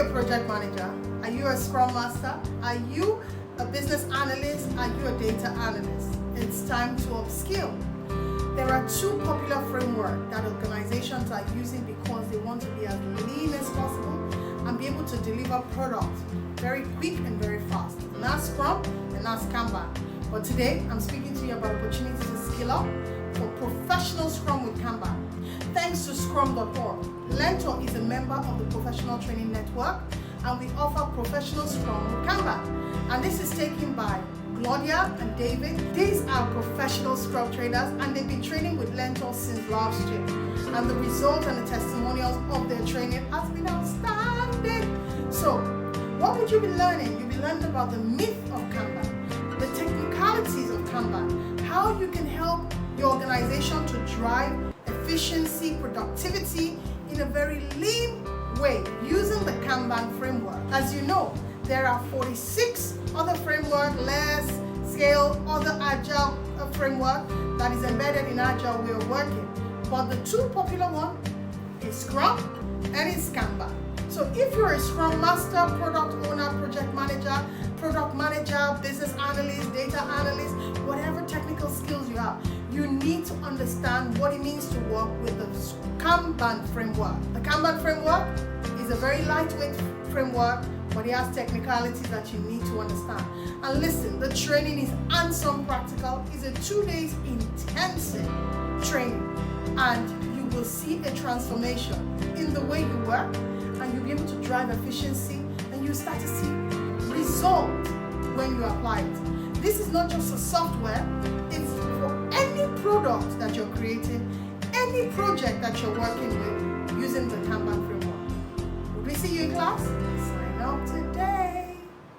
you a project manager? Are you a Scrum master? Are you a business analyst? Are you a data analyst? It's time to upskill. There are two popular frameworks that organizations are using because they want to be as lean as possible and be able to deliver products very quick and very fast. And that's Scrum and that's Kanban. But today, I'm speaking to you about opportunities to skill up for professional Scrum with Kanban. Thanks to Scrum.org, Learntor is a member of the Professional Training Network, and we offer professional Scrum with Kanban. And this is taken by Claudia and David. These are professional Scrum trainers, and they've been training with Learntor since last year. And the results and the testimonials of their training has been outstanding. So, what would you be learning? You'll be learning about the myth of Kanban, the technicalities of Kanban, how you can help your organization to drive efficiency, productivity in a very lean way using the Kanban framework. As you know, there are 46 other frameworks, less scale, other agile framework that is embedded in agile way of working. But the two popular ones is Scrum and is Kanban. So if you're a Scrum master, product owner, project manager, business analyst, data analyst, whatever technical skills you have, you need to understand what it means to work with the Kanban framework. The Kanban framework is a very lightweight framework, but it has technicalities that you need to understand. And listen, the training is hands-on practical. It's a 2 days intensive training, and you will see a transformation in the way you work, and you'll be able to drive efficiency, and you start to see results when you apply it. This is not just a software, it's for any product that you're creating, any project that you're working with using the Kanban framework. Will we see you in class?